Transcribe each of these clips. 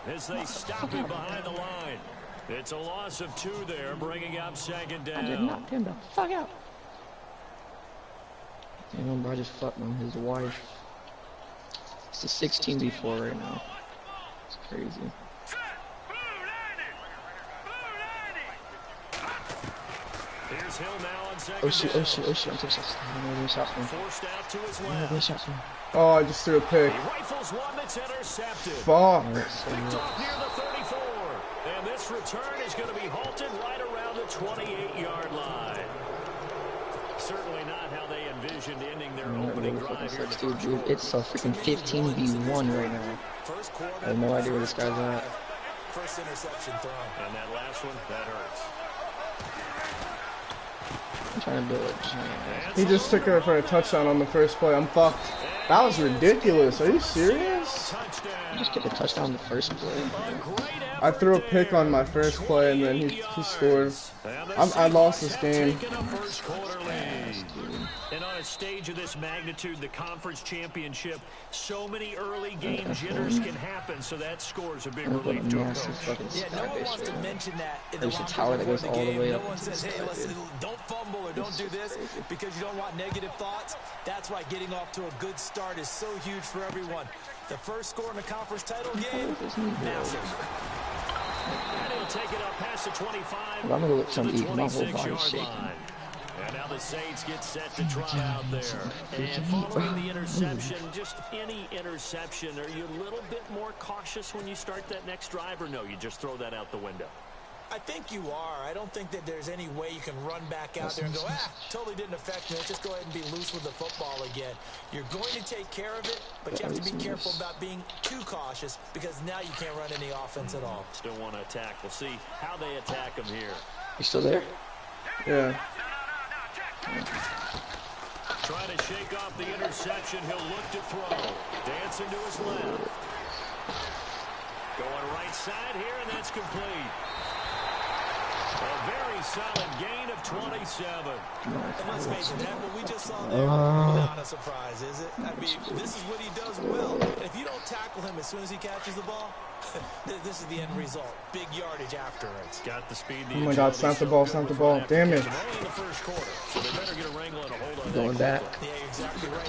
as they stop him behind the line. It's a loss of 2 there, bringing up second down. I did not him the fuck out. Damn, bro, I just fucked on his wife. It's a 16v4 right now. It's crazy. Here's Hill now on second Oh shit, down. oh shit, oh shit, I'm so sorry. I'm shot from. Forced out to his I'm left. shot from. Oh, I just threw a pick. He rifles one that's intercepted. Fuck. Picked off near the 34. And this return is going to be halted right around the 28-yard line. Certainly not how they envisioned ending their opening drive here. Dude, it's a freaking 15v1 right now. I have no idea where this guy's at. First interception throw. And that last one, that hurts. I'm trying to build it. He just took her for a touchdown on the first play. I'm fucked. That was ridiculous. Are you serious? Just get the touchdown on the first play. I threw a pick on my first play and then he scored. I lost this game. And on a stage of this magnitude, the conference championship, so many early game jitters can happen, so that scores a big relief to a coach. Yeah, no one wants to mention that in the There's a tower that goes all the way up. No one says, hey, listen, don't fumble or don't do this because you don't want negative thoughts. That's why getting off to a good start is so huge for everyone. The first score in the conference title game, massive. And he'll take it up past the 25 I'm gonna go let some to the eat. My whole 26-yard body's shaking. line. And now the Saints get set to try out there. And following the interception, just any interception, are you a little bit more cautious when you start that next drive, or no, you just throw that out the window? I think you are. I don't think that there's any way you can run back out there and go, totally didn't affect me. Let's just go ahead and be loose with the football again. You're going to take care of it, but you have to be careful about being too cautious because now you can't run any offense at all. Still want to attack. We'll see how they attack him here. You still there? Yeah. Trying to shake off the interception. He'll look to throw. Dancing to his left. Going right side here, and that's complete. A very solid gain of 27. And let's face it, what we just saw there, not a surprise, is it? I mean, this is what he does well. If you don't tackle him as soon as he catches the ball, this is the end result. Big yardage afterwards. Got the speed. Oh my God, snap the ball, snap the ball. Damn it. Going back. Yeah, exactly right.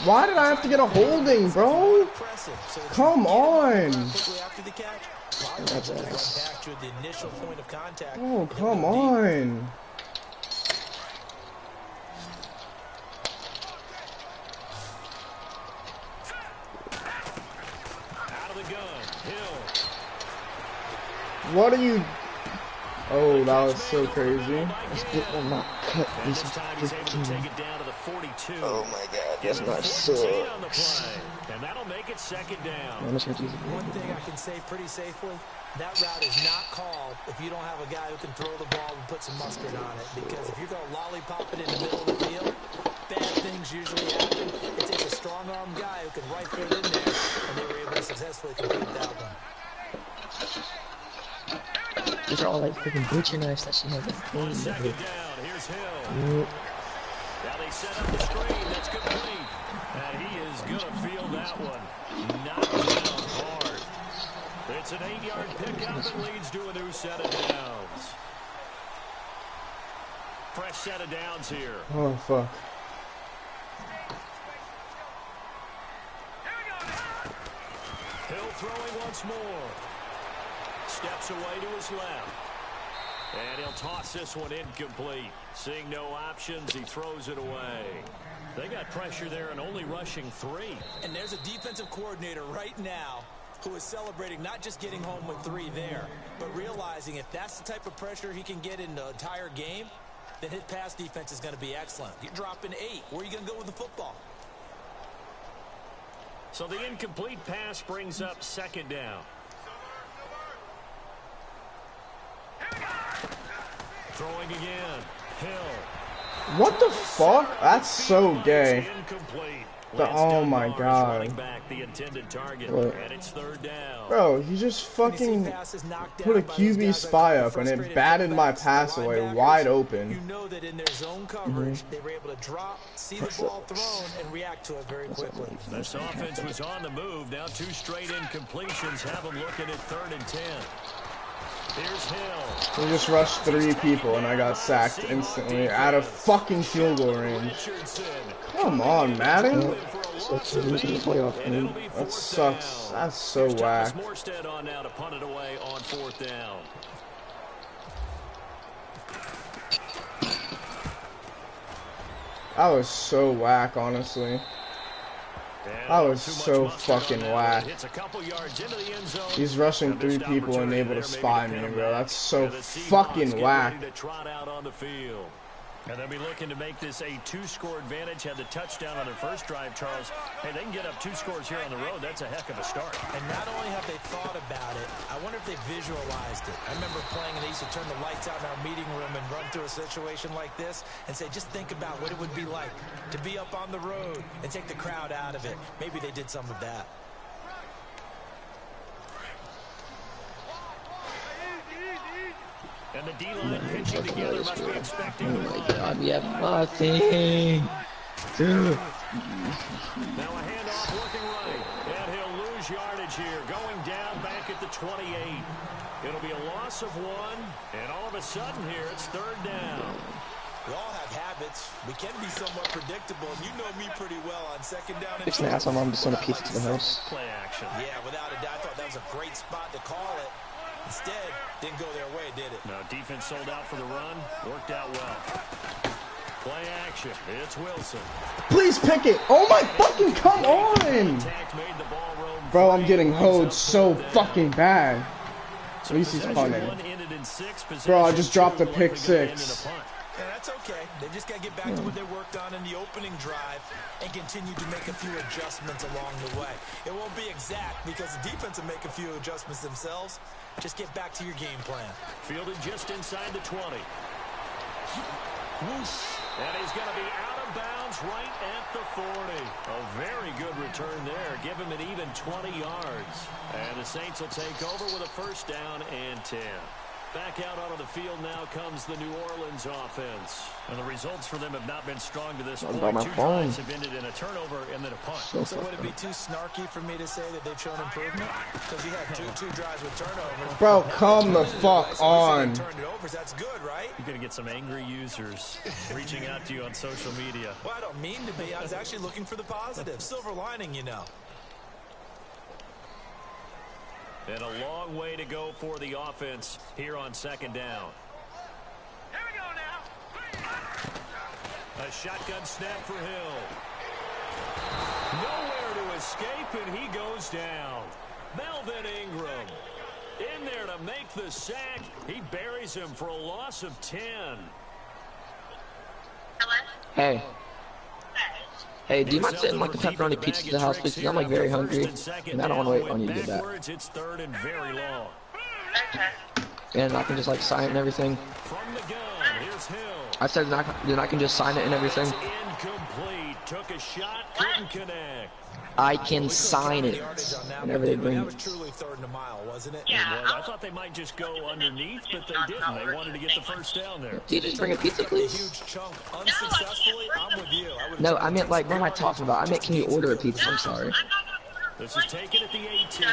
Why did I have to get a holding, bro? Come on. That's ass. Oh, come on. Out of the gun, Hill. What are you? Oh, that was so crazy. Let's get one more cut. And this time he's able to take it down to the 42. Oh my God, that's not so. On the play, and that'll make it second down. One thing I can say pretty safely, that route is not called if you don't have a guy who can throw the ball and put some mustard on it. Because if you're going to lollipop it in the middle of the field, bad things usually happen. It takes a strong-arm guy who can rifle it in there, and they were able to successfully complete that one. These are all like freaking butcher knives that she has. On second down, here's Hill. Now they set up the screen. That's complete. And he is going to feel that one. Knocked down hard. It's an 8-yard pickup that leads to a new set of downs. Fresh set of downs here. Oh, fuck. Hill throwing once more. Steps away to his left. And he'll toss this one incomplete. Seeing no options, he throws it away. They got pressure there and only rushing 3. And there's a defensive coordinator right now who is celebrating not just getting home with 3 there, but realizing if that's the type of pressure he can get in the entire game, then his pass defense is going to be excellent. You're dropping 8. Where are you going to go with the football? So the incomplete pass brings up second down. Throwing again. Hill. What the fuck? That's so gay. Incomplete. Oh my god. What? And it's third down. Bro, he just fucking put a QB spy up and it batted my pass away wide open. You know that in their zone coverage, they were able to drop, see the ball thrown, and react to it very quickly. This offense was on the move. Now 2 straight incompletions have them looking at 3rd and 10. Here's Hill. He just rushed 3 people and I got sacked instantly out of fucking field goal range. Come on, Madden. That sucks. That's so whack. On now to punt it away on 4th down. That was so whack, honestly. That was so fucking whack. He's rushing 3 people and able to spy me, bro. That's so fucking whack. And they'll be looking to make this a 2-score advantage. Had the touchdown on their first drive, Charles. Hey, they can get up 2 scores here on the road. That's a heck of a start. And not only have they thought about it, I wonder if they visualized it. I remember playing and they used to turn the lights out in our meeting room and run through a situation like this and say, just think about what it would be like to be up on the road and take the crowd out of it. Maybe they did some of that. And the D-line pitching together must be expecting. Oh my god, we have nothing. Dude. Now a handoff looking right. And he'll lose yardage here. Going down back at the 28. It'll be a loss of 1. And all of a sudden here, it's 3rd down. We all have habits. We can be somewhat predictable. You know me pretty well on 2nd down. If an ass, I'm just send a pizza to the house. Play action. Yeah, without a doubt. I thought that was a great spot to call it. Instead, didn't go their way, did it? No, defense sold out for the run. Worked out well. Play action. It's Wilson. Please pick it. Oh my fucking, come on. Bro, I'm getting hoed so fucking bad. At least he's punting. Bro, I just dropped a pick 6. Yeah, that's okay. They just got to get back to what they worked on in the opening drive and continue to make a few adjustments along the way. It won't be exact because the defense will make a few adjustments themselves. Just get back to your game plan. Fielded just inside the 20. Whoosh. And he's going to be out of bounds right at the 40. A very good return there. Give him an even 20 yards. And the Saints will take over with a 1st down and 10. Back out onto the field now comes the New Orleans offense. And the results for them have not been strong to this point. 2 drives have ended in a turnover and then a punt. So would it be too snarky for me to say that they've shown improvement? Because you had two drives with turnovers. Bro, come the fuck on. That's good, right? You're going to get some angry users reaching out to you on social media. Well, I don't mean to be. I was actually looking for the positive. Silver lining, you know. And a long way to go for the offense here on 2nd down. Here we go now. A shotgun snap for Hill. Nowhere to escape, and he goes down. Melvin Ingram in there to make the sack. He buries him for a loss of 10. Hey. Hey, do you mind sending like a pepperoni pizza to the house, please? Because I'm like very hungry, and I don't want to wait on you to get back. It's 3rd and very long. And I can just like sign it and everything. From the gun, here's Hill. I said then I can just sign it and everything. Incomplete. Took a shot, couldn't connect. I can sign it whenever they bring That was it. truly 3rd and a mile, wasn't it? Yeah. Well, I thought they might just go underneath, but they didn't. They wanted to get the 1st down there. Do you just bring a pizza, A please? huge chunk unsuccessfully. I'm with you. No, I meant like, what am I talking about? I meant, can you order a pizza? I'm sorry. This is taken at the 18.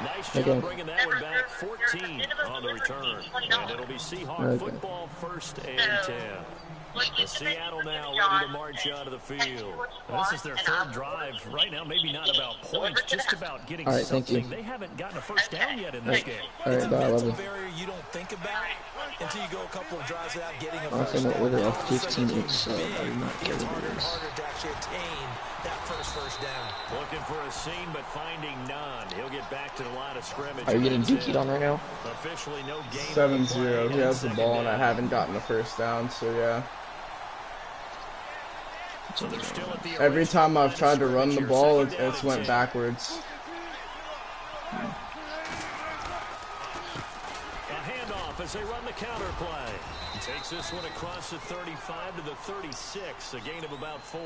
Nice job bringing that one back. 14 on the return. And it'll be Seahawk football 1st and 10. The Seattle now ready to march out of the field. This is their 3rd drive. Right now, maybe not about points, just about getting something. They haven't gotten a 1st down yet in this game. Alright, bye, I love you. barrier you don't think about until you go a couple of drives without getting a Honestly, I'm gonna order a 15-inch sub. I do not care it's what harder it and is. harder to actually attain that first down. Looking for a seam, but finding none. He'll get back to the line of scrimmage. Are you getting dookied on right now? Officially no game. 7-0. He has the ball, and I haven't gotten a 1st down, so yeah. So they're still at the Every time I've tried to run the ball, it's went backwards. A handoff off as they run the counter play. He takes this one across the 35 to the 36, a gain of about 4.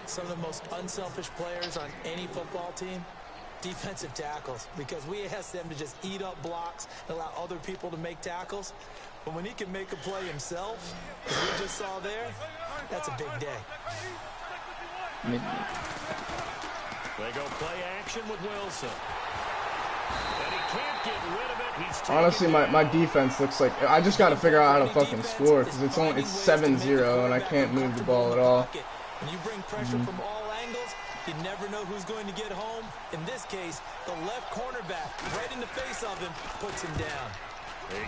Some of the most unselfish players on any football team, defensive tackles, because we ask them to just eat up blocks and allow other people to make tackles. But when he can make a play himself, as we just saw there, that's a big day. They go play action with Wilson. And he can't get rid of it. Honestly, my defense looks like I just got to figure out how to fucking score because it's 7-0 and I can't move the ball at all. When you bring pressure from all angles, you never know who's going to get home. In this case, the left cornerback, right in the face of him, puts him down.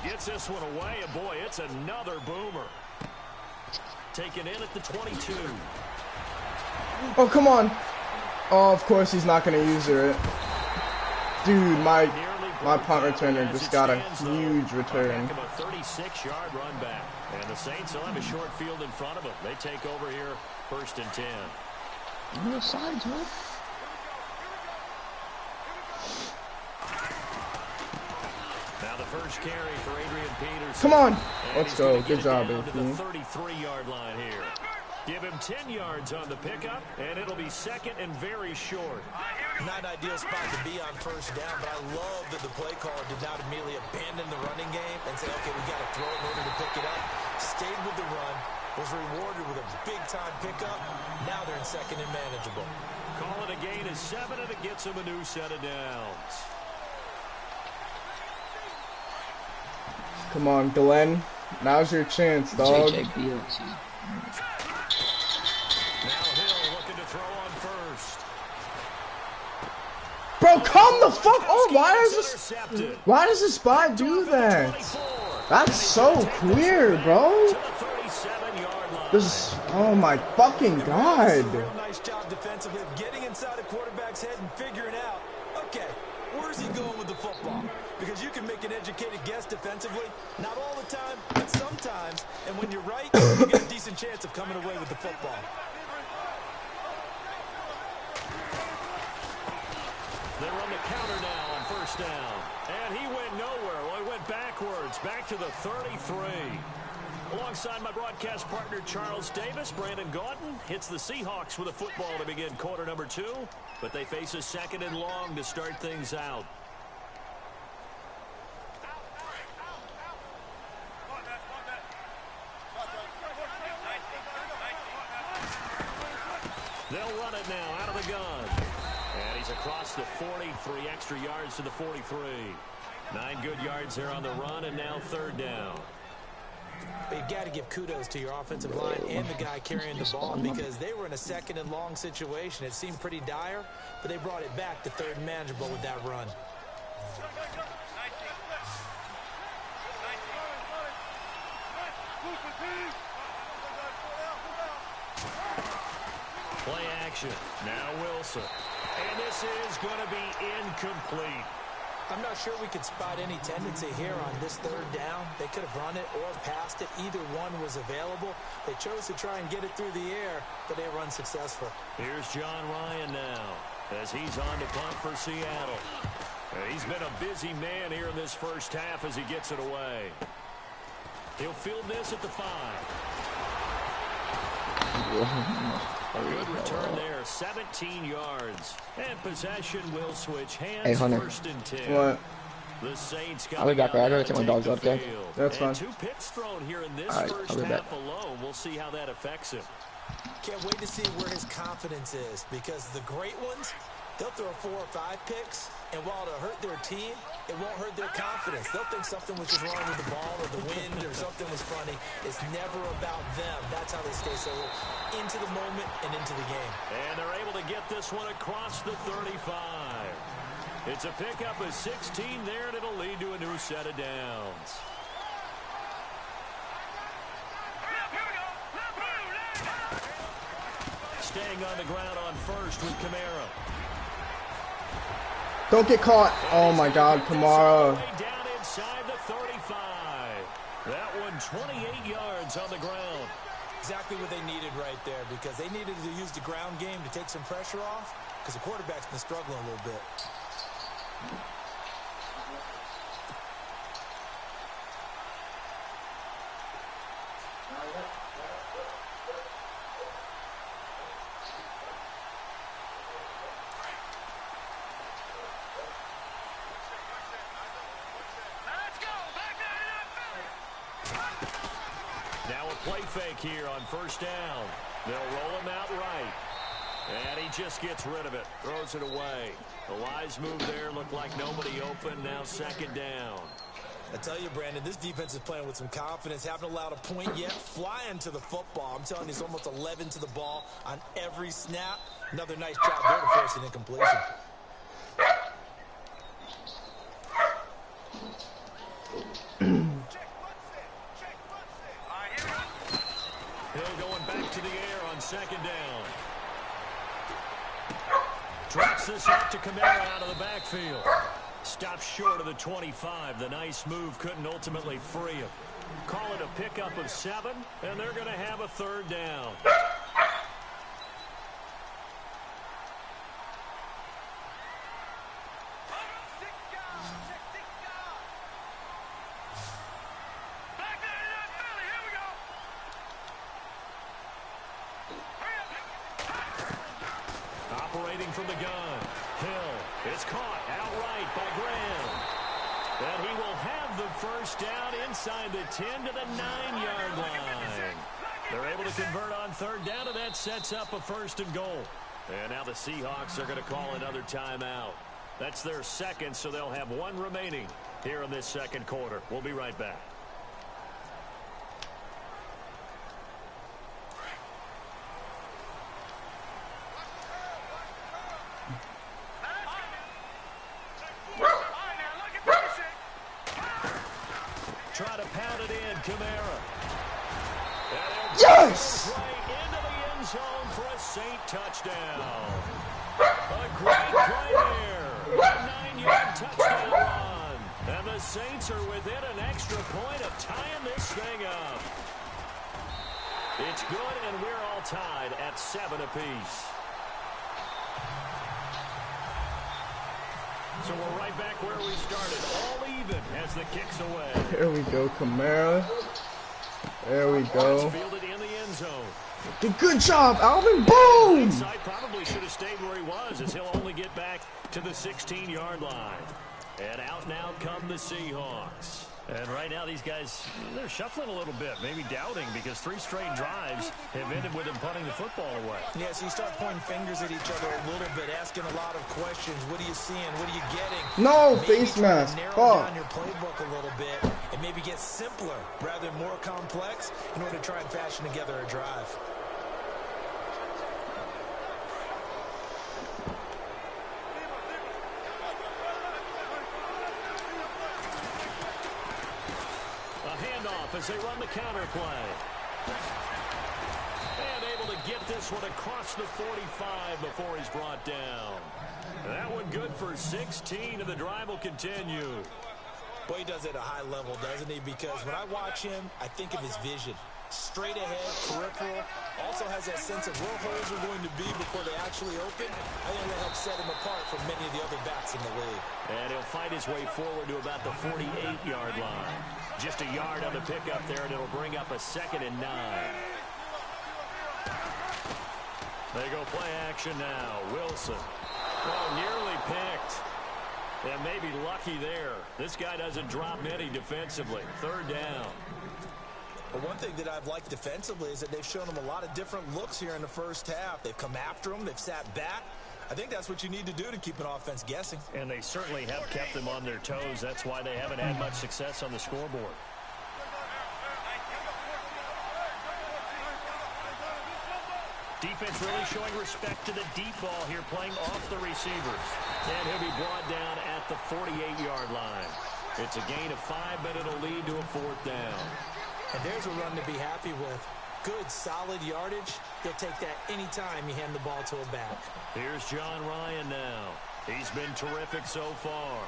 He gets this one away, and boy, it's another boomer. Taken in at the 22. Oh, come on. Oh, of course he's not going to use it. Dude, my punt returner just got a huge return. A 36-yard run back. And the Saints will have a short field in front of them. They take over here, 1st and 10. No sides, man. Now the first carry for Adrian Peterson. Come on. Let's go. Good job, AP. The AP. 33-yard line here. Give him 10 yards on the pickup, and it'll be 2nd and very short. Not an ideal spot to be on 1st down, but I love that the play caller did not immediately abandon the running game and say, okay, we got to throw it in order to pick it up. Stayed with the run, was rewarded with a big-time pickup. Now they're in 2nd and manageable. Call it a gain of 7, and it gets him a new set of downs. Come on, Glenn. Now's your chance, dog. Now Hill looking to throw on 1st. Bro, come the fuck on. Why does this spy do that? That's so clear, bro. This, oh my fucking god. Real nice job defensively of getting inside a quarterback's head and figuring out, okay, where's he going with the football? Because you can make an educated guess defensively, not all the time, but sometimes. And when you're right, you get a decent chance of coming away with the football. They run the counter now on 1st down. And he went nowhere. Well, he went backwards, back to the 33. Alongside my broadcast partner, Charles Davis, Brandon Gaudin hits the Seahawks with a football to begin quarter number 2. But they face a 2nd and long to start things out. They'll run it now out of the gun. And he's across the 40, 3 extra yards to the 43. 9 good yards there on the run, and now 3rd down. But you got to give kudos to your offensive line and the guy carrying the ball because they were in a 2nd and long situation. It seemed pretty dire, but they brought it back to 3rd and manageable with that run. Play action. Now Wilson. And this is going to be incomplete. I'm not sure we could spot any tendency here on this 3rd down. They could have run it or passed it. Either one was available. They chose to try and get it through the air, but they run successful. Here's John Ryan now as he's on to punt for Seattle. He's been a busy man here in this 1st half as he gets it away. He'll field this at the 5. A good return there, 17 yards. And possession will switch hands. Hey, Hunter. 1st and 10. What? The Saints I'll be back. I gotta take my dogs up out there. That's fine. 2 picks thrown here in this Alright, first I'll be back. half alone. We'll see how that affects him. Can't wait to see where his confidence is because the great ones, they'll throw 4 or 5 picks, and while it'll hurt their team, it won't hurt their confidence. They'll think something was just wrong with the ball or the wind or something was funny. It's never about them. That's how they stay so into the moment and into the game. And they're able to get this one across the 35. It's a pickup of 16 there, and it'll lead to a new set of downs. Staying on the ground on 1st with Kamara. Don't get caught. Oh my god, Kamara. Down inside the 35. That one 28 yards on the ground. Exactly what they needed right there because they needed to use the ground game to take some pressure off because the quarterback's been struggling a little bit. play fake here on first down. They'll roll him out right. And he just gets rid of it. Throws it away. The wise move there. Looked like nobody open. Now second down. I tell you, Brandon, this defense is playing with some confidence. Haven't allowed a point yet. Flying to the football. I'm telling you, it's almost 11 to the ball on every snap. Another nice job there to force an incompletion. Hill going back to the air on second down. Drops this out to Kamara out of the backfield. Stops short of the 25. The nice move couldn't ultimately free him. Call it a pickup of 7, and they're going to have a third down. Operating from the gun. Hill is caught outright by Graham. And he will have the first down inside the 10 to the 9-yard line. They're able to convert on third down, and that sets up a first and goal. And now the Seahawks are going to call another timeout. That's their second, so they'll have one remaining here in this second quarter. We'll be right back. Try to pound it in, Kamara. Yes! Right into the end zone for a Saint touchdown. A great play there. A 9-yard touchdown run. And the Saints are within an extra point of tying this thing up. It's good, and we're all tied at 7 apiece. So we're right back where we started, all even as the kick's away. There we go, Kamara. There we go. Fielded in the end zone. Good job, Alvin. Boom! Inside probably should have stayed where he was, as he'll only get back to the 16-yard line. And out now come the Seahawks. And right now these guys, they're shuffling a little bit, maybe doubting, because 3 straight drives have ended with them punting the football away. Yeah, so you start pointing fingers at each other a little bit, asking a lot of questions. What are you seeing? What are you getting? No, maybe face mask. narrow down your playbook a little bit and maybe get simpler rather than more complex in order to try and fashion together a drive. As they run the counter play. And able to get this one across the 45 before he's brought down. That one good for 16, and the drive will continue. Boy, he does it at a high level, doesn't he? Because when I watch him, I think of his vision. Straight ahead, peripheral. Also has that sense of where holes are going to be before they actually open. I think that helps set him apart from many of the other backs in the league. And he'll fight his way forward to about the 48-yard line. Just a yard on the pickup there, and it'll bring up a 2nd and 9. They go play action now. Wilson. Oh, nearly picked. And maybe lucky there. This guy doesn't drop many defensively. 3rd down. But one thing that I've liked defensively is that they've shown him a lot of different looks here in the first half. They've come after him. They've sat back. I think that's what you need to do to keep an offense guessing. And they certainly have kept them on their toes. That's why they haven't had much success on the scoreboard. Defense really showing respect to the deep ball here, playing off the receivers. And he'll be brought down at the 48-yard line. It's a gain of 5, but it'll lead to a 4th down. And there's a run to be happy with. Good, solid yardage. He'll take that anytime you hand the ball to a back. Here's John Ryan now. He's been terrific so far.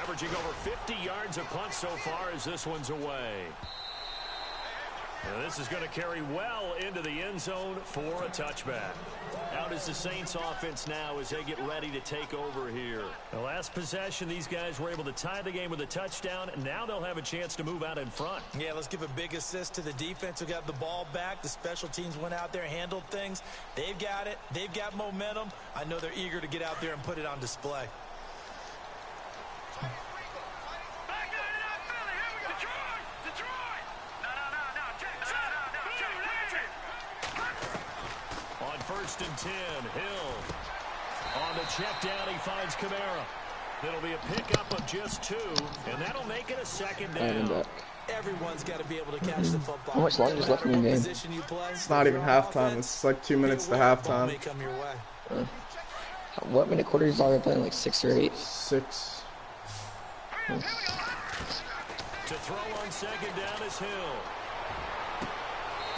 Averaging over 50 yards a punt so far as this one's away. Now this is going to carry well into the end zone for a touchback. Out is the Saints offense now as they get ready to take over here. The last possession, these guys were able to tie the game with a touchdown, and now they'll have a chance to move out in front. Yeah, let's give a big assist to the defense who got the ball back. The special teams went out there, handled things. They've got it. They've got momentum. I know they're eager to get out there and put it on display. 1st and 10. Hill on the check down. He finds Kamara. It'll be a pickup of just 2, and that'll make it a 2nd down. Everyone's got to be able to catch the football. How much longer is left in the game? It's not even halftime. It's like 2 minutes to halftime. What minute quarters are they playing? Like 6 or 8? 6. To throw on 2nd down is Hill.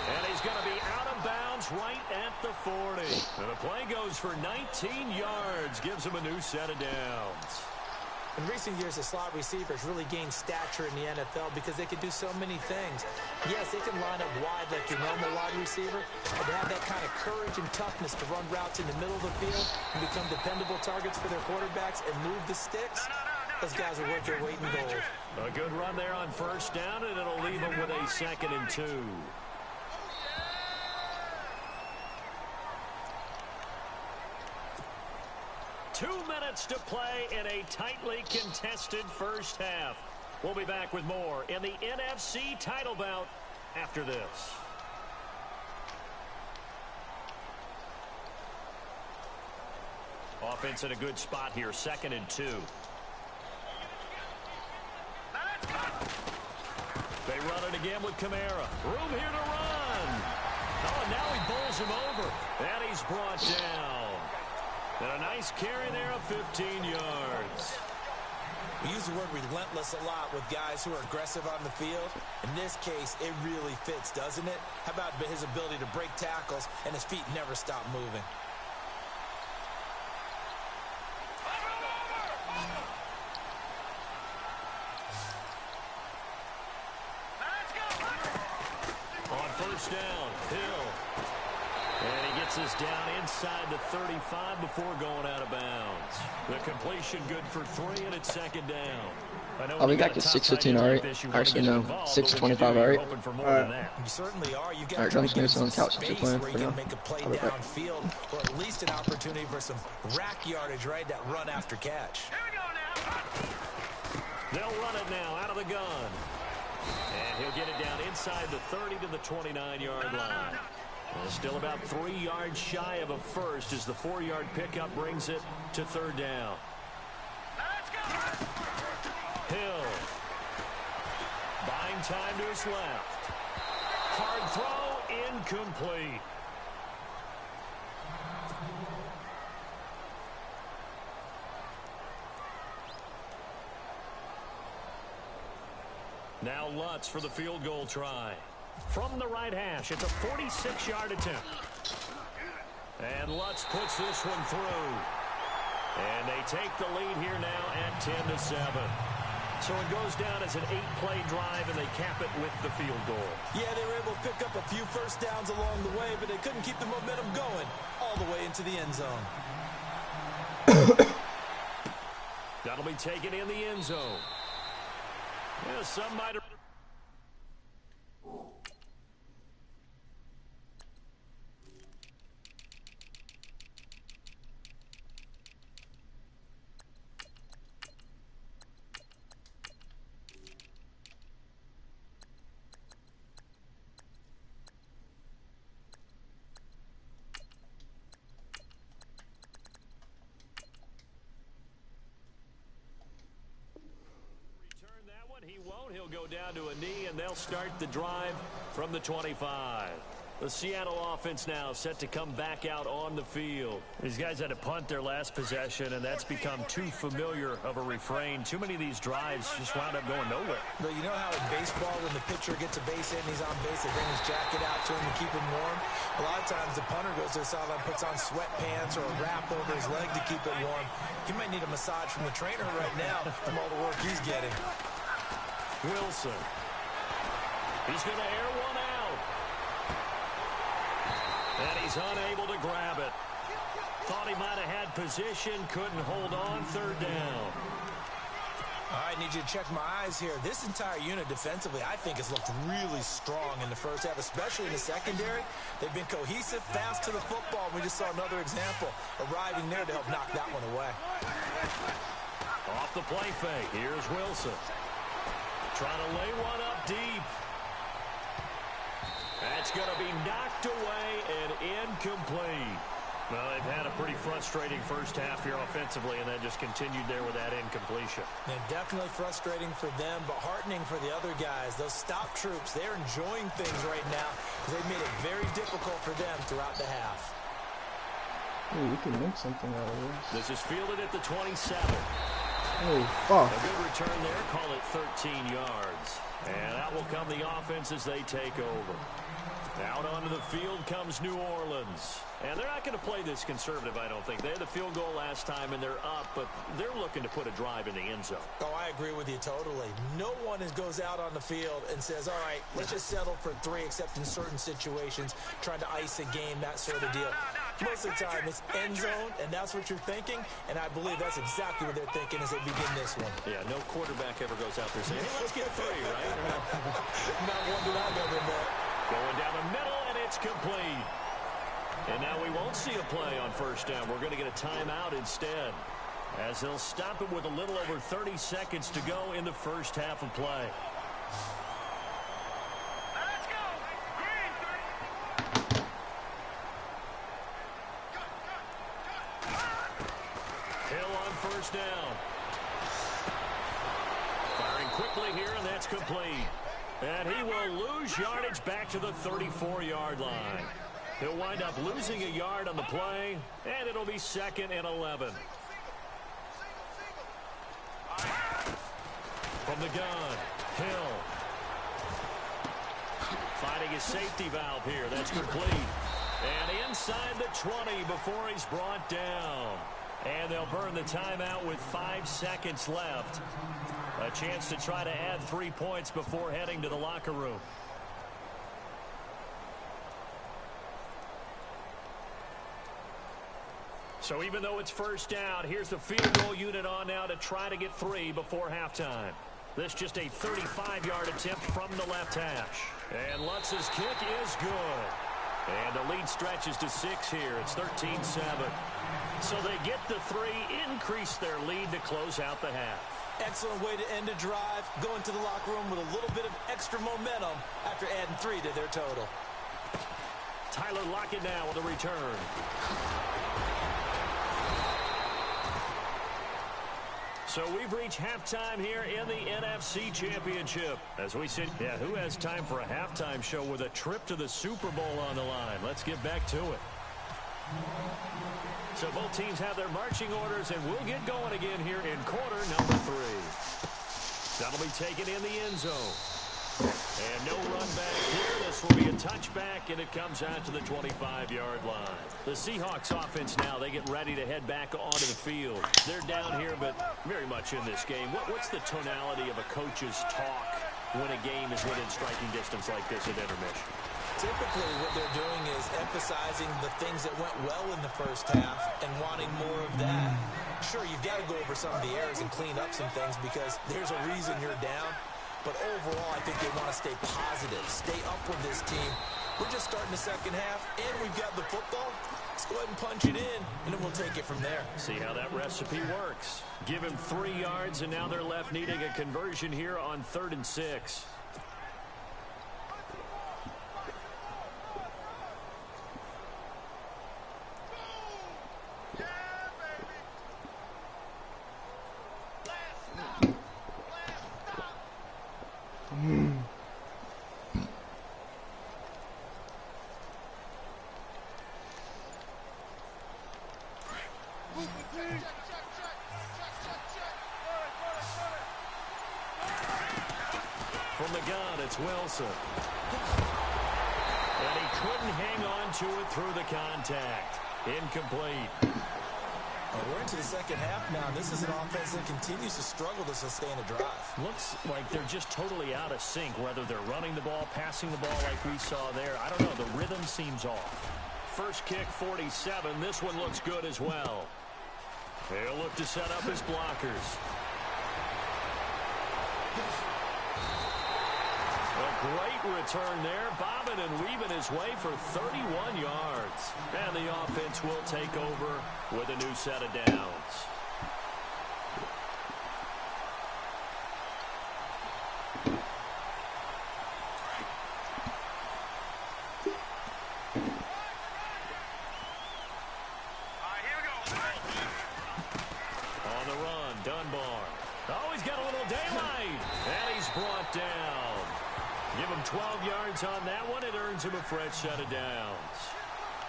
And he's going to be out of bounds right at the 40. And the play goes for 19 yards. Gives him a new set of downs. In recent years, the slot receivers really gained stature in the NFL because they can do so many things. Yes, they can line up wide like your normal wide receiver, but they have that kind of courage and toughness to run routes in the middle of the field and become dependable targets for their quarterbacks and move the sticks. Those guys are worth their weight in gold. A good run there on 1st down, and it'll leave them with a 2nd and 2. Two minutes to play in a tightly contested first half. We'll be back with more in the NFC title bout after this. Offense in a good spot here, 2nd and 2. They run it again with Kamara. Room here to run. Oh, and now he bowls him over. And he's brought down. And a nice carry there of 15 yards. We use the word relentless a lot with guys who are aggressive on the field. In this case, it really fits, doesn't it? How about his ability to break tackles and his feet never stop moving? On 1st down, Hill. And he gets this down inside the 35 before going out of bounds. The completion good for 3, and it's 2nd down. I'll be back at 6:15, alright? Actually, no. 6:25, alright? You certainly are. You got Alright, John's on the couch if you're playing for now. Make a play downfield, or at least an opportunity for some rack yardage, right? That run after catch. They'll run it now out of the gun. And he'll get it down inside the 30 to the 29-yard line. Still about 3 yards shy of a first as the 4-yard pickup brings it to 3rd down. Hill. Buying time to his left. Hard throw, incomplete. Now Lutz for the field goal try. From the right hash, it's a 46-yard attempt. And Lutz puts this one through. And they take the lead here now at 10-7. So it goes down as an 8-play drive, and they cap it with the field goal. Yeah, they were able to pick up a few first downs along the way, but they couldn't keep the momentum going all the way into the end zone. That'll be taken in the end zone. Yeah, some might have... He won't. He'll go down to a knee, and they'll start the drive from the 25. The Seattle offense now set to come back out on the field. These guys had to punt their last possession, and that's become too familiar of a refrain. Too many of these drives just wound up going nowhere. But you know how in baseball, when the pitcher gets a base hit and he's on base, they bring his jacket out to him to keep him warm? A lot of times the punter goes to the sideline, puts on sweatpants or a wrap over his leg to keep it warm. He might need a massage from the trainer right now from all the work he's getting. Wilson. He's going to air one out. And he's unable to grab it. Thought he might have had position, couldn't hold on, 3rd down. All right, need you to check my eyes here. This entire unit defensively, I think, has looked really strong in the first half, especially in the secondary. They've been cohesive, fast to the football. We just saw another example arriving there to help knock that one away. Off the play fake, here's Wilson. Trying to lay one up deep. That's going to be knocked away and incomplete. Well, they've had a pretty frustrating first half here offensively, and then just continued there with that incompletion. Yeah, definitely frustrating for them, but heartening for the other guys. Those stop troops, they're enjoying things right now because they've made it very difficult for them throughout the half. Hey, we can make something out of This this. is fielded at the 27. Oh, fuck. A good return there, call it 13 yards. And out will come the offense as they take over. Out onto the field comes New Orleans. And they're not going to play this conservative, I don't think. They had the field goal last time, and they're up, but they're looking to put a drive in the end zone. Oh, I agree with you totally. No one goes out on the field and says, all right, let's just settle for 3, except in certain situations, trying to ice a game, that sort of deal. Most of the time, it's end zone, and that's what you're thinking, and I believe that's exactly what they're thinking as they begin this one. Yeah, no quarterback ever goes out there saying, hey, let's get 3, right? Not one that I've ever met. Going down the middle, and it's complete. And now we won't see a play on first down. We're going to get a timeout instead, as they'll stop it with a little over 30 seconds to go in the first half of play. Let's go. Green. Hill on first down. Firing quickly here, and that's complete. And he will lose yardage back to the 34-yard line. He'll wind up losing a yard on the play, and it'll be 2nd and 11. From the gun, Hill. Finding his safety valve here. That's complete. And inside the 20 before he's brought down. And they'll burn the timeout with 5 seconds left. A chance to try to add 3 points before heading to the locker room. So even though it's first down, here's the field goal unit on now to try to get 3 before halftime. This just a 35-yard attempt from the left hash. And Lutz's kick is good. And the lead stretches to 6 here. It's 13-7. So they get the 3, increase their lead to close out the half. Excellent way to end a drive. Go into the locker room with a little bit of extra momentum after adding 3 to their total. Tyler Lockett now with a return. So we've reached halftime here in the NFC Championship. As we sit, who has time for a halftime show with a trip to the Super Bowl on the line? Let's get back to it. So both teams have their marching orders, and we'll get going again here in quarter number 3. That'll be taken in the end zone. And no run back here. This will be a touchback, and it comes out to the 25-yard line. The Seahawks offense now, they get ready to head back onto the field. They're down here, but very much in this game. What's the tonality of a coach's talk when a game is within striking distance like this at intermission? Typically, what they're doing is emphasizing the things that went well in the first half and wanting more of that. Sure, you've got to go over some of the errors and clean up some things because there's a reason you're down. But overall, I think they want to stay positive, stay up with this team. We're just starting the second half, and we've got the football. Let's go ahead and punch it in, and then we'll take it from there. See how that recipe works. Give him 3 yards, and now they're left needing a conversion here on 3rd and 6. From the gun, it's Wilson. And he couldn't hang on to it through the contact. Incomplete. We're into the second half now. This is an offense that continues to struggle to sustain a drive. Looks like they're just totally out of sync, whether they're running the ball, passing the ball like we saw there. I don't know. The rhythm seems off. First kick, 47. This one looks good as well. They'll look to set up his blockers. A great return there, bobbing and weaving his way for 31 yards. And the offense will take over with a new set of downs. On the run, Dunbar. Oh, he's got a little daylight. And he's brought down. Give him 12 yards on that one. It earns him a fresh set of downs.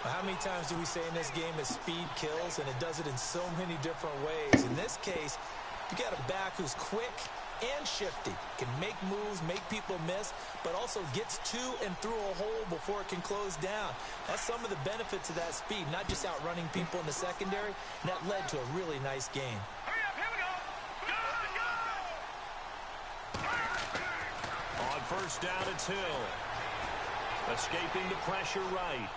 How many times do we say in this game that speed kills, and it does it in so many different ways? In this case, you got a back who's quick and shifty, can make moves, make people miss, but also gets to and through a hole before it can close down. That's some of the benefits of that speed, not just outrunning people in the secondary, and that led to a really nice game. Hurry up, here we go. Go. On first down, it's Hill. Escaping the pressure right.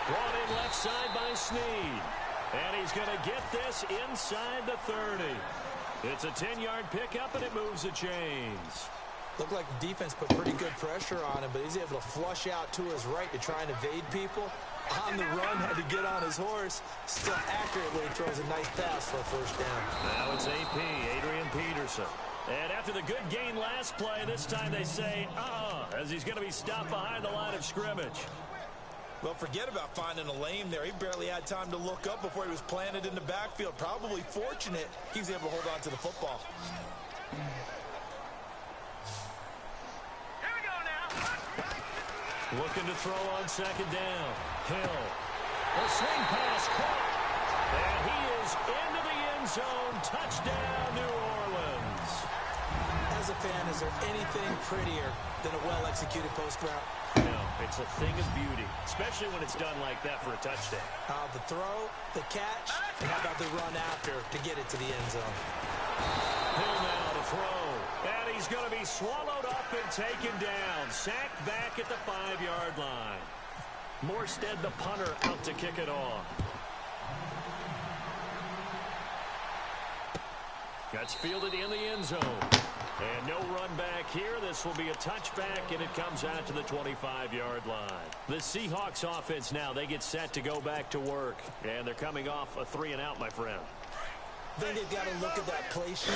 Brought in left side by Snead. And he's going to get this inside the 30. It's a 10-yard pickup, and it moves the chains. Looked like the defense put pretty good pressure on him, but he's able to flush out to his right to try and evade people. On the run, had to get on his horse. Still accurately throws a nice pass for a first down. Now it's AP, Adrian Peterson. And after the good gain last play, this time they say, as he's going to be stopped behind the line of scrimmage. Well, forget about finding a lane there. He barely had time to look up before he was planted in the backfield. Probably fortunate he was able to hold on to the football. Here we go now. Looking to throw on second down. Hill. The swing pass caught. And he is into the end zone. Touchdown, New Orleans. As a fan, is there anything prettier than a well-executed post route? No, it's a thing of beauty, especially when it's done like that for a touchdown. The throw, the catch, and how about the run after to get it to the end zone? Hill now to throw. And he's going to be swallowed up and taken down. Sacked back at the 5-yard line. Morstead, the punter, out to kick it off. That's fielded in the end zone. And no run back here. This will be a touchback, and it comes out to the 25-yard line. The Seahawks offense now, they get set to go back to work. And they're coming off a 3-and-out, my friend. I think they've got to look at that play sheet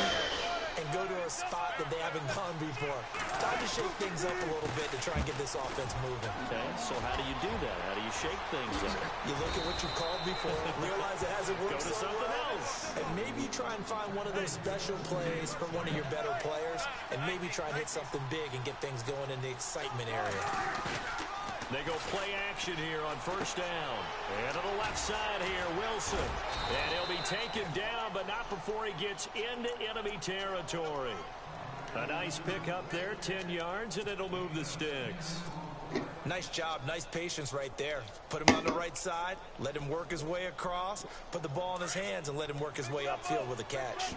and go to a spot that they haven't gone before. Time to shake things up a little bit to try and get this offense moving. Okay, so how do you do that? How do you shake things up? You look at what you called before, realize it hasn't worked Go to so something well, else. and maybe try and find one of those special plays for one of your better players, and maybe try and hit something big and get things going in the excitement area. They go play action here on first down. And to the left side here, Wilson. And he'll be taken down, but not before he gets into enemy territory. A nice pickup there, 10 yards, and it'll move the sticks. Nice job, nice patience right there. Put him on the right side, let him work his way across, put the ball in his hands, and let him work his way upfield with a catch.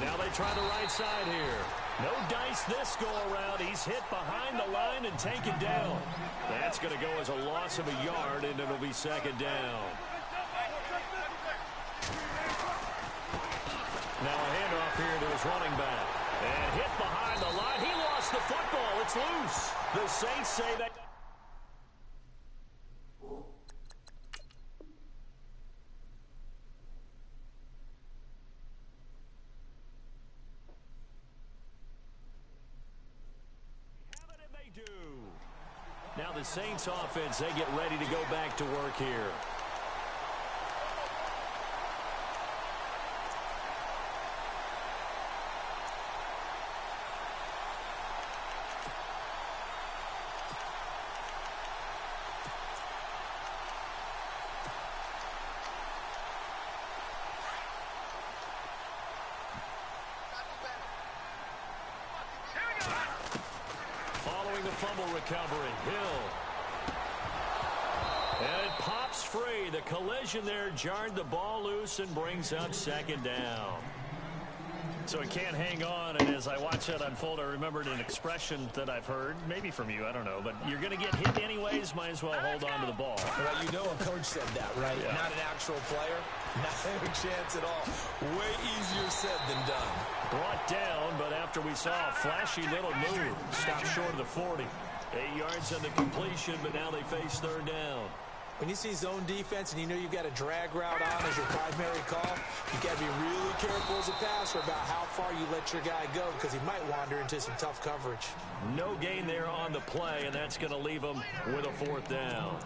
Now they try the right side here. No dice this go-around. He's hit behind the line and taken down. That's going to go as a loss of a yard, and it'll be second down. Now a handoff here to his running back. And hit behind the line. He lost the football. It's loose. The Saints say that. Now the Saints offense, they get ready to go back to work here. Following the fumble recovery, Hill. And it pops free. The collision there jarred the ball loose and brings up second down. So it can't hang on, and as I watch that unfold, I remembered an expression that I've heard, maybe from you, I don't know, but you're going to get hit anyways, might as well hold on to the ball. Well, you know a coach said that, right? Yeah. Not an actual player. Not a chance at all. Way easier said than done. Brought down, but after we saw a flashy little move, stopped short of the 40. 8 yards on the completion, but now they face third down. When you see zone defense and you know you've got a drag route on as your primary call, you got to be really careful as a passer about how far you let your guy go because he might wander into some tough coverage. No gain there on the play, and that's going to leave him with a 4th down.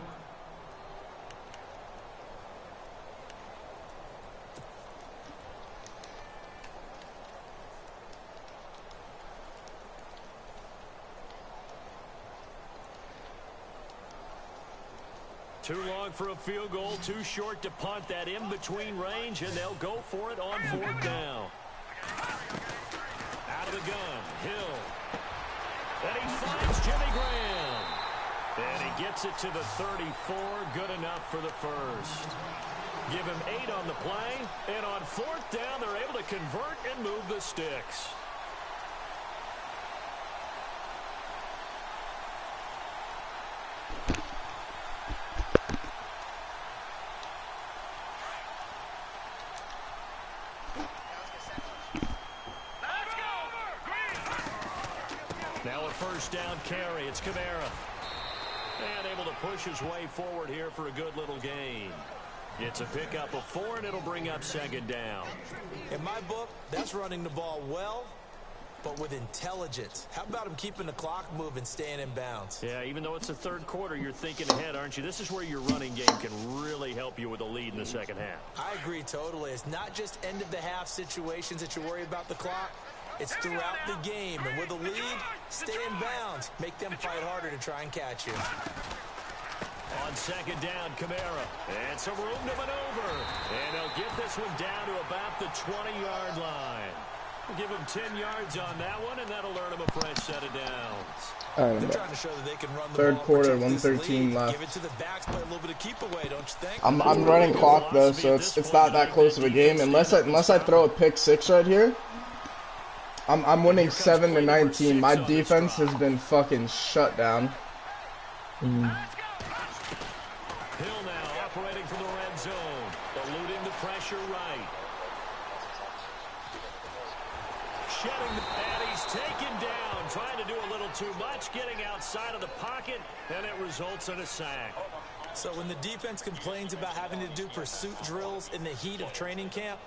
Too long for a field goal, too short to punt that in-between range, and they'll go for it on 4th down. Out of the gun, Hill. And he finds Jimmy Graham. And he gets it to the 34, good enough for the first. Give him 8 on the play, and on 4th down, they're able to convert and move the sticks. Now a first down carry. It's Kamara. And able to push his way forward here for a good little gain. It's a pickup of 4, and it'll bring up 2nd down. In my book, that's running the ball well, but with intelligence. How about him keeping the clock moving, staying in bounds? Yeah, even though it's the 3rd quarter, you're thinking ahead, aren't you? This is where your running game can really help you with a lead in the 2nd half. I agree totally. It's not just end-of-the-half situations that you worry about the clock. It's throughout the game, and with a lead, stay in bounds. Make them fight harder to try and catch you. On 2nd down, Kamara. And some room to maneuver. And they'll get this one down to about the 20-yard line. We'll give them 10 yards on that one, and that'll earn them a fresh set of downs. They're trying to show that they can run the 3rd ball, quarter, protect this 1:13 lead, left. Give it to the backs, play a little bit of keep away, don't you think? I'm running clock though, so it's not that close of a game. Unless I throw a pick 6 right here, I'm winning 7-19. My defense has been fucking shut down. Hill now operating from the red zone, eluding the pressure right. Shedding the pad, he's taken down, trying to do a little too much, getting outside of the pocket, and it results in a sack. So when the defense complains about having to do pursuit drills in the heat of training camp,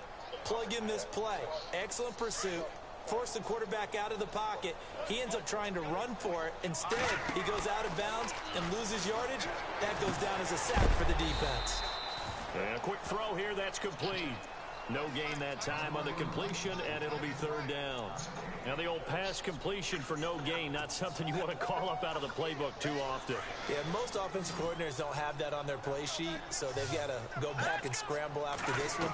plug in this play. Excellent pursuit. Force the quarterback out of the pocket. He ends up trying to run for it. Instead, he goes out of bounds and loses yardage. That goes down as a sack for the defense. And a quick throw here, that's complete. No gain that time on the completion, and it'll be 3rd down. Now the old pass completion for no gain, not something you want to call up out of the playbook too often. Yeah, most offensive coordinators don't have that on their play sheet, so they've got to go back and scramble after this one.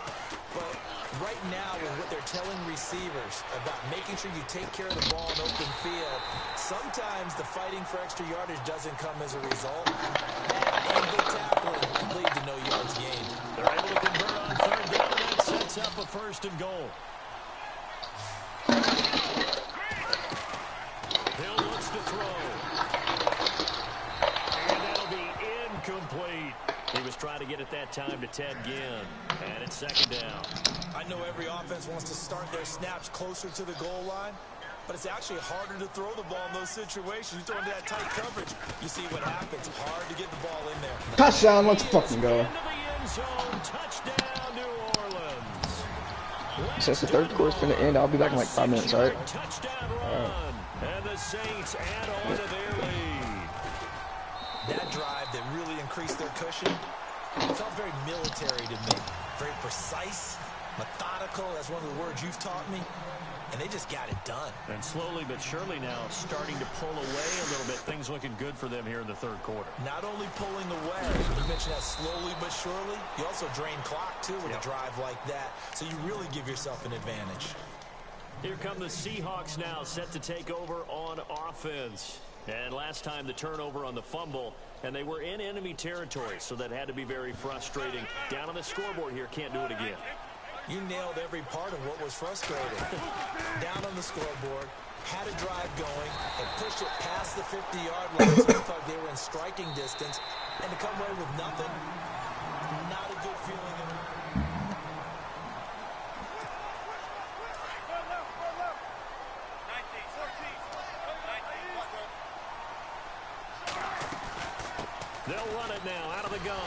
But right now, with what they're telling receivers about making sure you take care of the ball in open field, sometimes the fighting for extra yardage doesn't come as a result. And good tackling can lead to no yards gained. They're able to convert on 3rd down, and that sets up a 1st and goal. Hill looks to throw. And that'll be incomplete. He was trying to get it that time to Ted Ginn. And it's 2nd down. I know every offense wants to start their snaps closer to the goal line, but it's actually harder to throw the ball in those situations. You throw into that tight coverage, you see what happens. Hard to get the ball in there. Touchdown, let's fucking go. Into the end zone, touchdown, New Orleans. Since the 3rd quarter's gonna end, I'll be back in like 5 minutes, alright? Touchdown run. And the Saints add on to their lead. That drive that really increased their cushion, it felt very military to me. Very precise, methodical. That's one of the words you've taught me. And they just got it done. And slowly but surely now starting to pull away a little bit. Things looking good for them here in the 3rd quarter. Not only pulling away, you mentioned that slowly but surely, you also drain clock too with a drive like that. So you really give yourself an advantage. Here come the Seahawks now, set to take over on offense. And last time the turnover on the fumble, and they were in enemy territory, so that had to be very frustrating. Down on the scoreboard here, can't do it again. You nailed every part of what was frustrating. Down on the scoreboard, had a drive going, and pushed it past the 50-yard line, so it looked like they were in striking distance, and to come away with nothing, not a good feeling. They'll run it now out of the gun.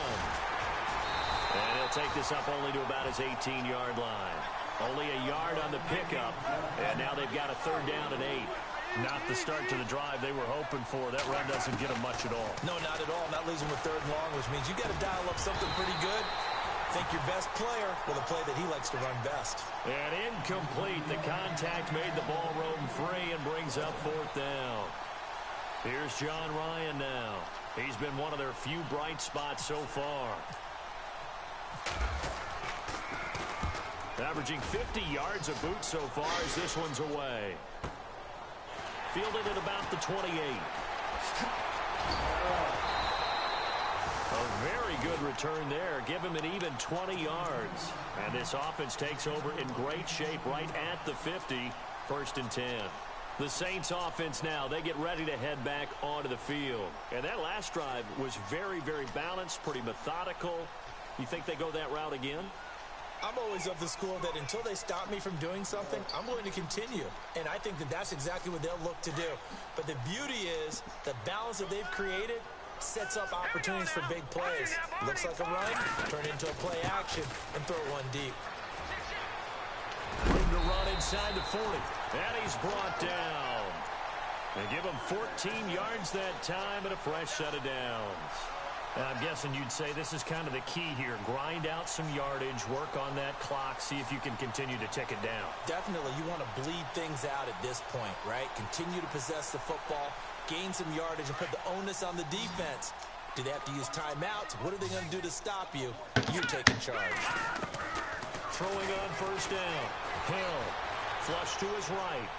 And he'll take this up only to about his 18-yard line. Only a yard on the pickup, and now they've got a 3rd down and 8. Not the start to the drive they were hoping for. That run doesn't get them much at all. No, not at all. That leaves them with 3rd and long, which means you got to dial up something pretty good. Think your best player with a play that he likes to run best. And incomplete. The contact made the ball roam free and brings up 4th down. Here's John Ryan now. He's been one of their few bright spots so far. Averaging 50 yards a boot so far as this one's away. Fielded at about the 28. A very good return there. Give him an even 20 yards. And this offense takes over in great shape right at the 50. 1st and 10. The Saints offense now, they get ready to head back onto the field. And that last drive was very, very balanced, pretty methodical. You think they go that route again? I'm always of the school that until they stop me from doing something, I'm going to continue. And I think that that's exactly what they'll look to do. But the beauty is the balance that they've created sets up opportunities for big plays. Looks like a run, turn into a play action, and throw one deep. Room to run inside the 40. And he's brought down. They give him 14 yards that time and a fresh set of downs. And I'm guessing you'd say this is kind of the key here. Grind out some yardage, work on that clock, see if you can continue to tick it down. Definitely, you want to bleed things out at this point, right? Continue to possess the football, gain some yardage, and put the onus on the defense. Do they have to use timeouts? What are they going to do to stop you? You're taking charge. Throwing on 1st down. Hill, flush to his right.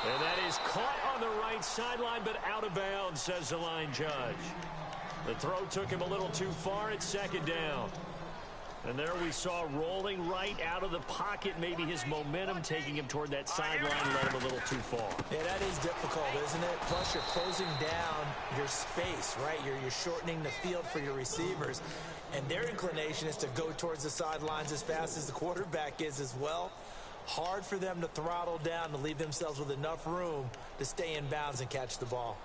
And that is caught on the right sideline, but out of bounds, says the line judge. The throw took him a little too far at 2nd down. And there we saw rolling right out of the pocket. Maybe his momentum taking him toward that sideline led him a little too far. Yeah, that is difficult, isn't it? Plus, you're closing down your space, right? You're shortening the field for your receivers. And their inclination is to go towards the sidelines as fast as the quarterback is as well. Hard for them to throttle down to leave themselves with enough room to stay in bounds and catch the ball.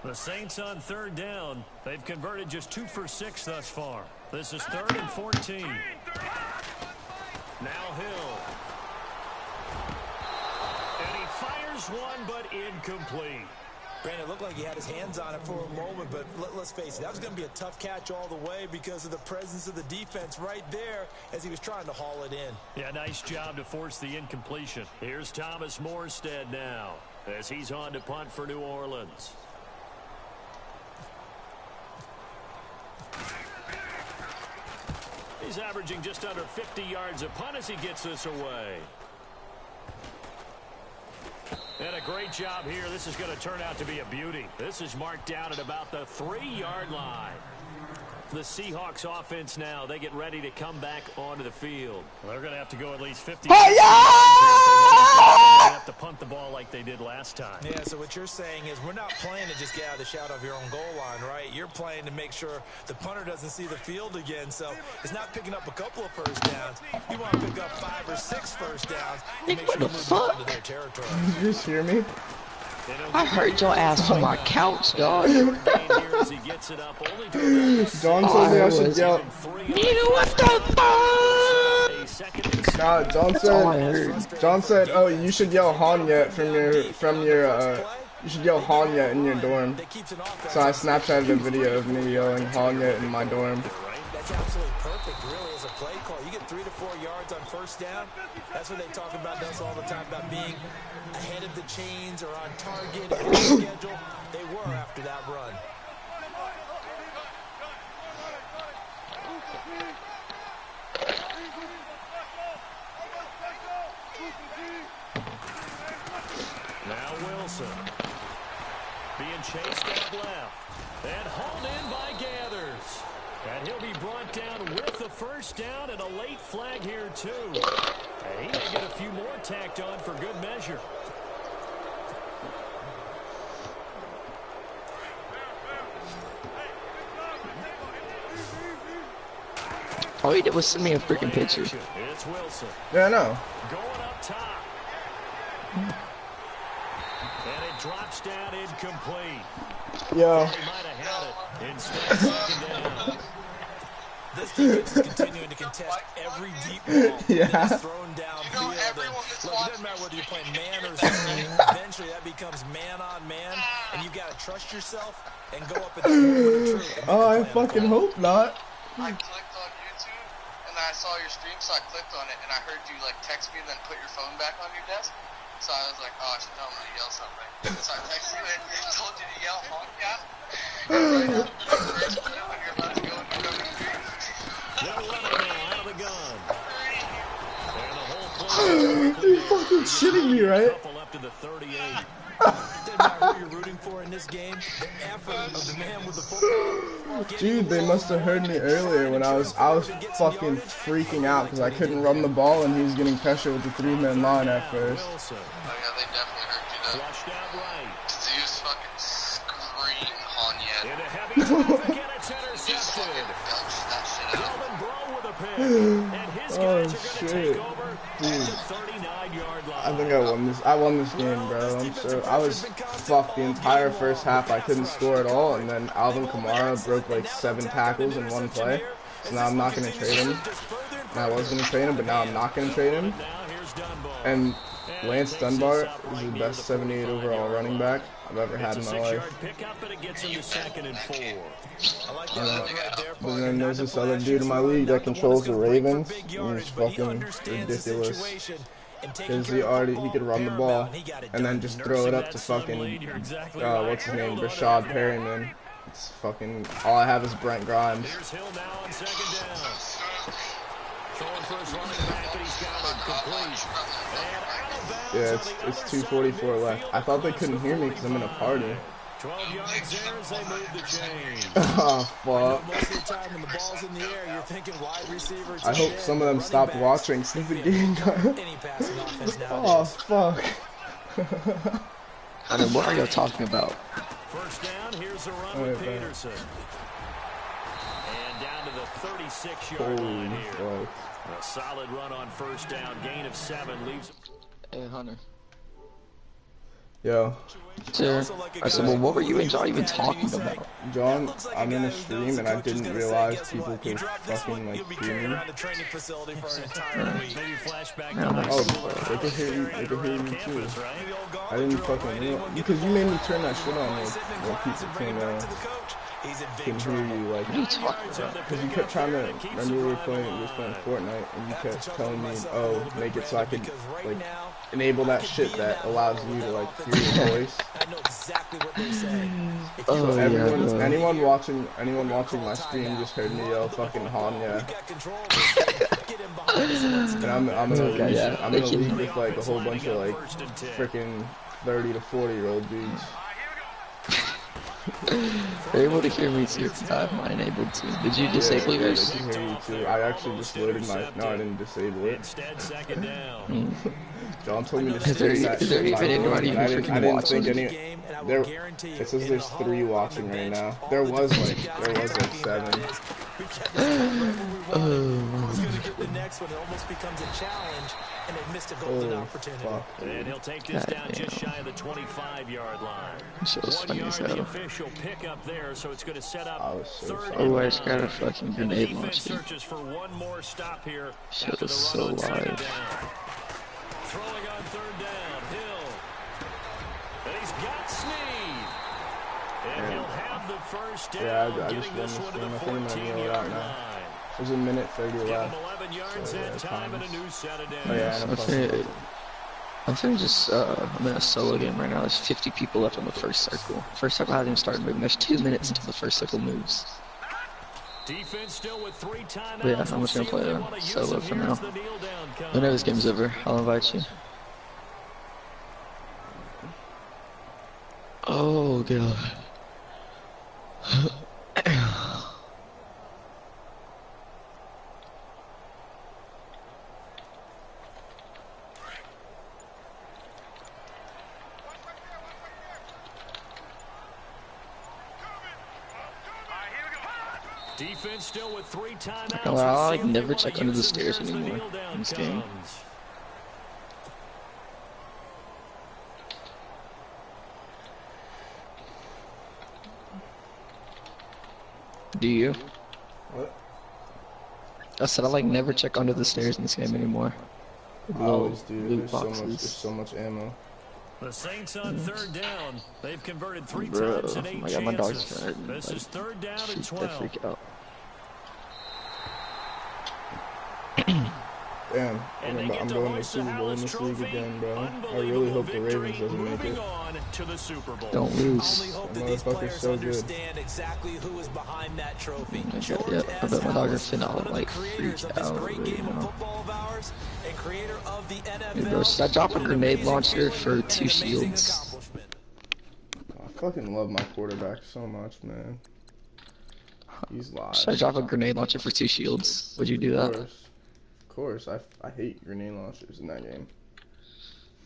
The Saints on 3rd down. They've converted just 2 for 6 thus far. This is 3rd and 14. Now Hill. And he fires one, but incomplete. Brandon, it looked like he had his hands on it for a moment, but let's face it, that was going to be a tough catch all the way because of the presence of the defense right there as he was trying to haul it in. Yeah, nice job to force the incompletion. Here's Thomas Morstead now as he's on to punt for New Orleans. He's averaging just under 50 yards a punt as he gets this away. And a great job here. This is going to turn out to be a beauty. This is marked down at about the 3-yard line. The Seahawks offense now, they get ready to come back onto the field. Well, they're going to have to go at least 50 yards. They're going to have to punt the ball like they did last time. Yeah, so what you're saying is we're not playing to just get out of the shadow of your own goal line, right? You're playing to make sure the punter doesn't see the field again. So it's not picking up a couple of 1st downs. You want to pick up 5 or 6 1st downs and make sure you move them into their territory. Did you just hear me? I heard your ass from my couch, dog. John told me I should yell. Nigga, what the fuck? Nah, John said, oh, you should yell Hanyet you should yell Hanyet in your dorm. So I Snapchatted a video of me yelling Hanyet in my dorm. That's absolutely perfect, really, as a play call. You get 3 to 4 yards on 1st down. That's what they talk about us all the time, about being ahead of the chains or on target, ahead of the schedule. They were after that run. Now Wilson. Being chased up left. And hauled in by Gathers. And he'll be brought down with the 1st down and a late flag here, too. And he may get a few more tacked on for good measure. All he did was send me a freaking picture. It's Wilson. Yeah, I know. Going up top. And it drops down incomplete. Yo. He might have had it. Instead, second down. This defense is continuing to contest every deep ball that is thrown downfield. Look, it doesn't matter whether you're playing man or zone. Eventually, that becomes man on man, and you've got to trust yourself and go up in that moment of truth. Oh, I fucking hope not. I clicked on YouTube, and then I saw your stream, so I clicked on it, and I heard you, like, text me and then put your phone back on your desk. So I was like, oh, I should tell him to yell something. So I texted you and told you to yell, honk, yeah. And right after the first minute, when you're about to go into cover 3. They're running now out of the gun. And the whole play. You're fucking shitting me, right? Couple up to the 38. It doesn't matter who you're rooting for in this game. The effort of the man with the football. Dude, they must have heard me earlier when I was fucking freaking out because I couldn't run the ball and he was getting pressure with the 3-man line at first. Oh, yeah, they definitely heard you, though. Flushed out right. He was fucking screaming, Hanya. In a heavy traffic, and it's intercepted. That shit out. Delvin Breaux with a pick. And his guys are going to shit. take over at the 39-yard line. I think I won this. I won this game, bro. I was fucked the entire first half. I couldn't score at all, and then Alvin Kamara broke like 7 tackles in one play. So now I'm not gonna trade him. And I was gonna trade him, but now I'm not gonna trade him. And Lance Dunbar is the best 78 overall running back I've ever had in my life. But then there's this other dude in my league that controls the Ravens, and he's fucking ridiculous. Because he could run the ball, and then just throw it up to fucking, what's his name, Rashad Perryman. It's fucking, all I have is Brent Grimes. Yeah, it's 2:44 left. I thought they couldn't hear me because I'm in a party. 12 yards there as they move the chain. Oh, fuck. Most of the time when the ball's in the air, you're thinking wide receiver. I hope some of them stopped watching since the game got. Oh, fuck. I mean, what are y'all talking about? First down, here's a run with Peterson. And down to the 36-yard line here. Fuck. A solid run on first down, gain of 7 leaves. Hey, Hunter. Yo. Sir, I said, well, what were you and John even talking about? John, I'm in a stream and I didn't realize people could fucking like hear me. Oh, they could hear you. They could hear you too. I didn't fucking know because you made me turn that shit on when people can hear you like. What are you talking about? Because you kept trying to. Remember we were playing Fortnite and you kept telling me, oh, make it so I could like enable that shit that allows you to like hear your voice. I know exactly what they're saying. So anyone watching my stream just heard me yell fucking Hanya. And I'm in a league with like a whole bunch of like freaking 30 to 40-year-old dudes. They're able to hear me too. I'm not enabled to. Did you disable yours? They can hear you too. I actually just loaded my. No, I didn't disable it. John told me to stream that. Is there even anyone even freaking watching? It says there's 3 watching right now. There was like 7. Oh, fuck. And he'll take this down just shy of the 25-yard line. So 1 yard the official pickup there, so it's going to set up third. Oh, I just got a fucking grenade launcher. Searches for one more stop here. Shit was so live. Throwing on third down, Hill. And he's got Snead. And he'll have the first down. Yeah, I getting just this won one this to the game. I think I'm gonna roll it out 14-yard now. line. There's a minute 30 Give him left. 11 yards that time and a new set of downs. Oh yeah, I'm in a solo game right now. There's 50 people left on the first circle. First circle hasn't even started moving. There's 2 minutes until the first circle moves. Defense still with 3 timeouts. But yeah, I'm just gonna play a solo for now. Whenever this game's over, I'll invite you. Oh god. Defense still with 3 timeouts. Well, I like never check under the stairs anymore in this game. Do you? What? I said I like never check under the stairs in this game anymore. I always do. Loot There's so much ammo. The Saints on third down. They've converted 3 Bro, times in 8 my God, my dog's chances. hurting. This Like, is third down and shoot 12. that freak out. Damn, And they get I'm to going to hoist Super the Bowl in Hallis this league Trophy. again, bro. I really Unbelievable hope the Ravens victory. doesn't make Moving it. on to the Super Bowl. Don't I lose. only hope That that these motherfucker's players so good. understand exactly who is behind that trophy. Oh my George God, yeah, I S. bet my dog Hallis, is finna one of the like creators freak of this out great right game of now. football of ours and creator of the Hey, NFL. bro, should I drop a What an grenade amazing launcher feeling for and 2 an amazing shields? accomplishment. I fucking love my quarterback so much, man. He's live. Should I drop a grenade launcher for 2 shields? Would you do that? Of course. I hate grenade launchers in that game.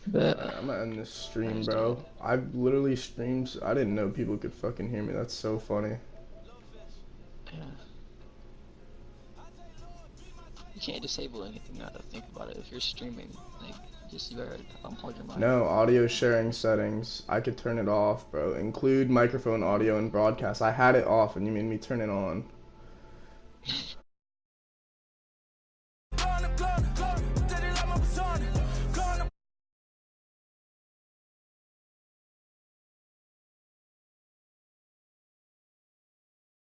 Bet. Alright, I'm gonna end this stream, bro. I've literally streamed. I didn't know people could fucking hear me. That's so funny. Yeah. You can't disable anything now that I think about it. If you're streaming, like, just you better unplug your mic. No, audio sharing settings. I could turn it off, bro. Include microphone audio and broadcast. I had it off and you made me turn it on.